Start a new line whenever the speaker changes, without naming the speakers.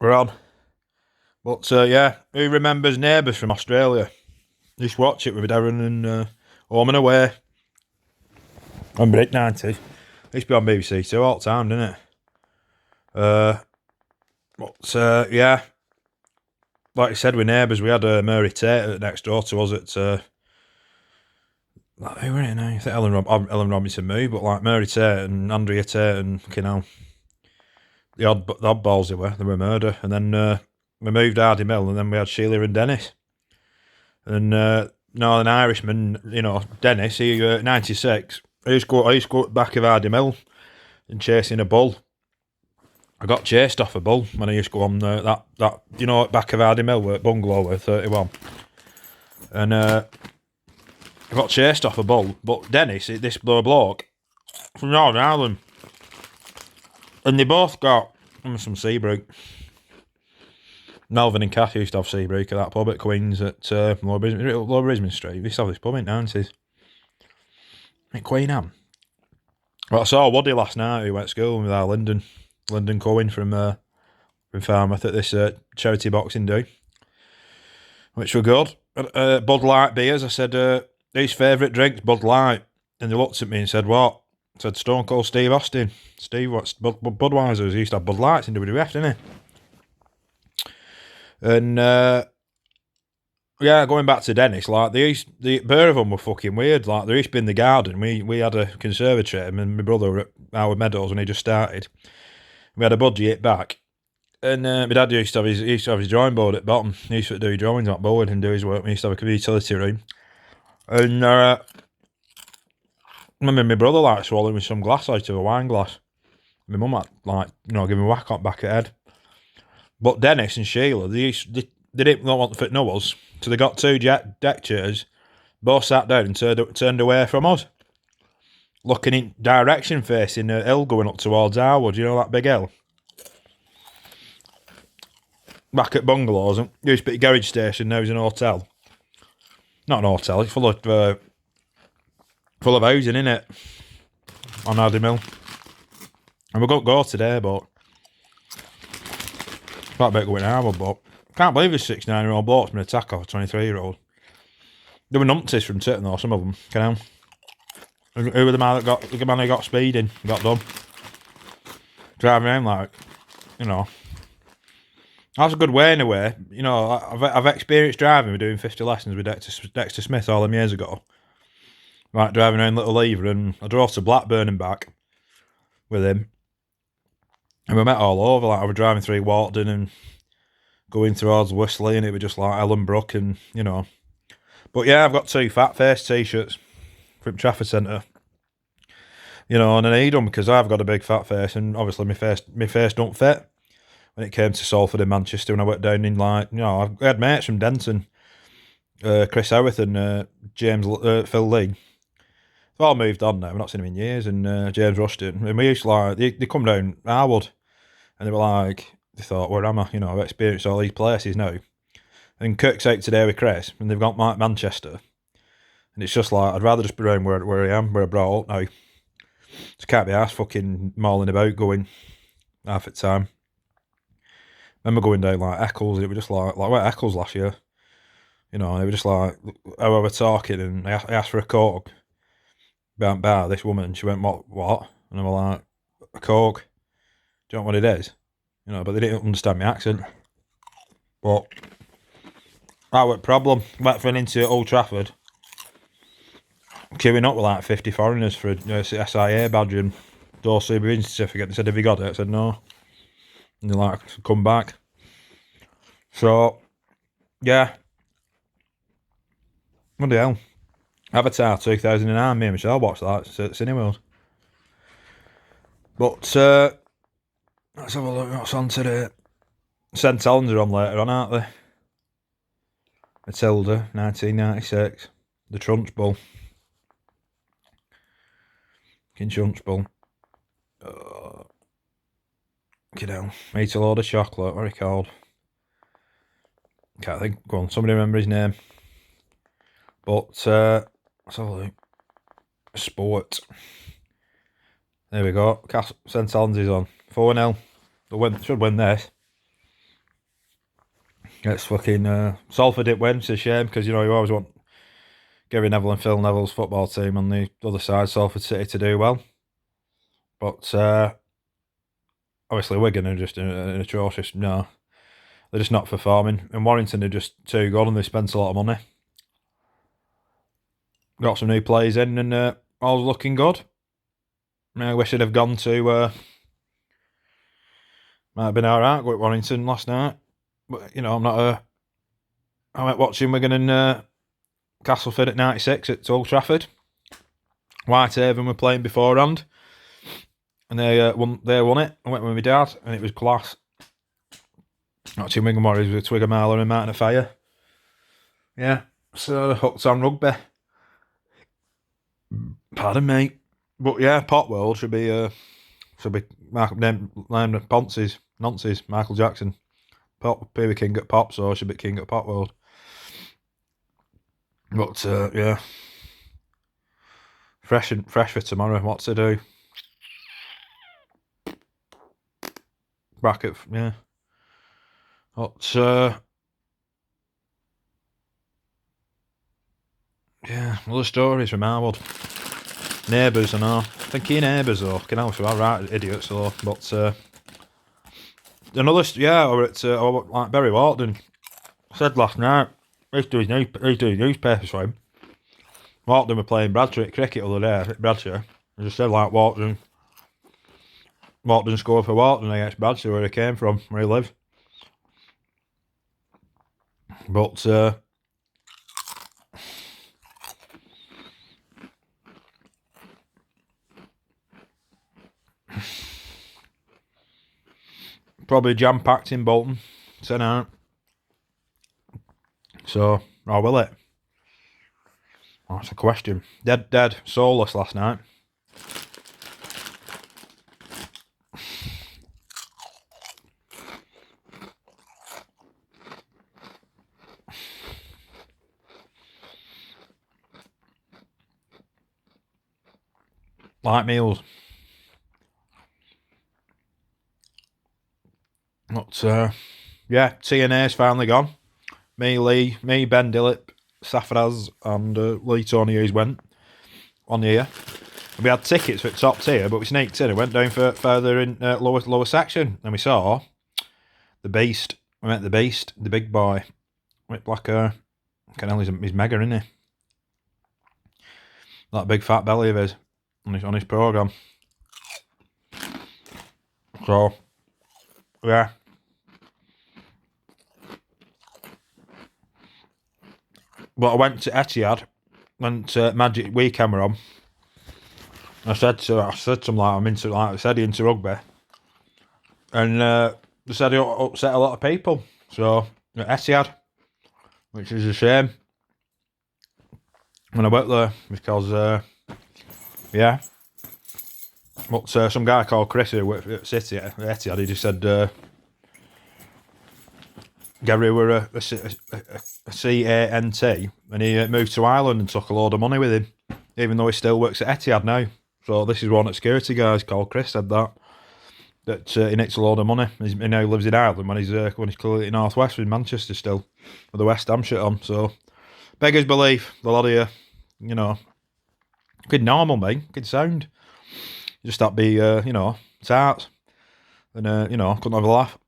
We're on. But yeah, who remembers Neighbours from Australia? Just watch it with Darren and Home and Away. Remember it, 90s. Used to be on BBC Two all the time, didn't it? But yeah, like I said with Neighbours, we had Mary Tate next door to us at. Who were it now? I think Ellen Robinson moved, but like Mary Tate and Andrea Tate and the oddballs they were murder. And then we moved Hardy Mill, and then we had Sheila and Dennis. And Northern Irishman, Dennis, he 96. I used to go at the back of Hardy Mill and chasing a bull. I got chased off a bull when I used to go on that back of Hardy Mill where bungalow with 31. And I got chased off a bull. But Dennis, this bloke from Northern Ireland, and they both got some Seabrook. Melvin and Kath used to have Seabrook at that pub at Queen's at Lower Brisbane Street. They used to have this pub in the 90s. At Queen Anne. Well, I saw Woody last night who went to school with our Lyndon Cohen from Falmouth at this charity boxing day, which were good. Bud Light beers. I said, his favourite drinks, Bud Light. And they looked at me and said, what? I said, Stone Cold Steve Austin. Steve, what's Budweiser's? He used to have Bud Lights in WWF, didn't he? And yeah, going back to Dennis, like the pair of them were fucking weird. Like there used to be in the garden. We had a conservatory, and my brother at Howard Meadows when he just started. We had a budgie back, and my dad used to have his drawing board at the bottom. He used to do drawings on board and do his work. We used to have a utility room, and I remember my brother like swallowing with some glass out of a wine glass. My mum had give him a whack on back of head. But Dennis and Sheila, they didn't want to know us, so they got two deck chairs, both sat down and turned away from us, looking in direction facing a hill going up towards Harwood. You know that big hill? Back at bungalows, and used to be a garage station. Now it's an hotel. Not an hotel. It's full of housing, innit? On Hardy Mill, and we're going to go today, but. Quite a bit going Harwood, but I can't believe this 69-year-old bloke's been attacked off a 23-year-old. There were numpties from Titten though, some of them. Who were the man who got speeding, got done? Driving around like, That's a good way in a way. I've experienced driving. We're doing 50 lessons with Dexter Smith all them years ago. Like driving around Little Lever, and I drove to Blackburn and back with him. And we met all over, like I was driving through Walton and going towards Whistling, and it was just like Ellenbrook and, But yeah, I've got two fat face t-shirts from Trafford Centre. And I need them because I've got a big fat face, and obviously my face don't fit. When it came to Salford in Manchester, when I went down in I had mates from Denton, Chris Howarth and Phil Lee. They've all moved on now. I've not seen them in years. And James Rushton. And we used to they come down Harwood, and they were like, they thought, where am I? I've experienced all these places now. And Kirk's out today with Chris, and they've got Manchester. And it's just like, I'd rather just be around where I am, where I brought up now. Just can't be arsed fucking mauling about going half at time. Remember going down like Eccles, and it was just like we went Eccles last year. And it was just like, how we were talking, and I asked for a Coke. Bar, this woman, she went, what? And I was like, a Coke. Do you know what it is? But they didn't understand my accent. But that was a problem. Went for an into Old Trafford, queuing up with like 50 foreigners for a SIA badge and door supervision certificate. They said, have you got it? I said, no. And they're like, come back. So, yeah. What the hell? Avatar 2009, me and Michelle watched that at Cineworld. But let's have a look what's on today. St Helens are on later on, aren't they? Matilda, 1996. The Trunch Bull. King Trunch Bull. Eat a load of chocolate, what are he called? Can't think. Go on, somebody remember his name. But let's have a look. Sport. There we go. St Helens is on. 4-0. They should win this. It's fucking Salford didn't win. It's a shame because you always want Gary Neville and Phil Neville's football team on the other side, Salford City, to do well. But obviously Wigan are just an atrocious. No, they're just not performing. And Warrington are just too good, and they spent a lot of money. Got some new players in, and all's looking good. I wish I'd have gone to. Might have been alright with Warrington last night, but I'm not a. I went watching Wigan and Castleford at 96 at Old Trafford. Whitehaven were playing beforehand, and they won it. I went with my dad, and it was class. Watching Wigan Warriors with Twigger Marler and Martin of Fire. Yeah, so hooked on rugby. Pardon me, but yeah, Pot World should be named Ponce's nonces. Michael Jackson, Pop, be king at Pop, so should be king at Pot World. But yeah, fresh for tomorrow. What to do? Bracket, yeah. But yeah, well, the stories from Marwood. Neighbours, I know. Thinking neighbours though. Can also are right idiots though. But another, yeah, or at like Barry Wharton said last night. He's doing newspapers for him. Wharton were playing Bradshire at cricket the other day at Bradshire. He just said like Wharton scored for Wharton against Bradshire, where he came from, where he lived. But probably jam-packed in Bolton tonight. So, or will it? Oh, that's a question. Dead, soulless last night. Light meals. But yeah, TNA's finally gone. Me, Ben Dillip, Safraz, and Lee Tony Hughes went on the year. We had tickets for top tier, but we sneaked in and went down further in lower section, and we saw the Beast. We met the Beast, the big boy, with like he's mega, isn't he? That big fat belly of his on his programme. So yeah. But I went to Etihad, went to Magic Weekend were on. I said to him like I'm into into rugby, and they said it upset a lot of people. So at Etihad, which is a shame. When I went there because yeah, but some guy called Chris who worked at City at Etihad, he just said Gary were a CANT, and he moved to Ireland and took a load of money with him, even though he still works at Etihad now. So this is one of the security guys called Chris said that he nicks a load of money. He now lives in Ireland when he's clearly in North West in Manchester still, with the West Ham shit on. So beggars belief, the lot of you, good normal mate, good sound. Just that be tarts, and couldn't have a laugh.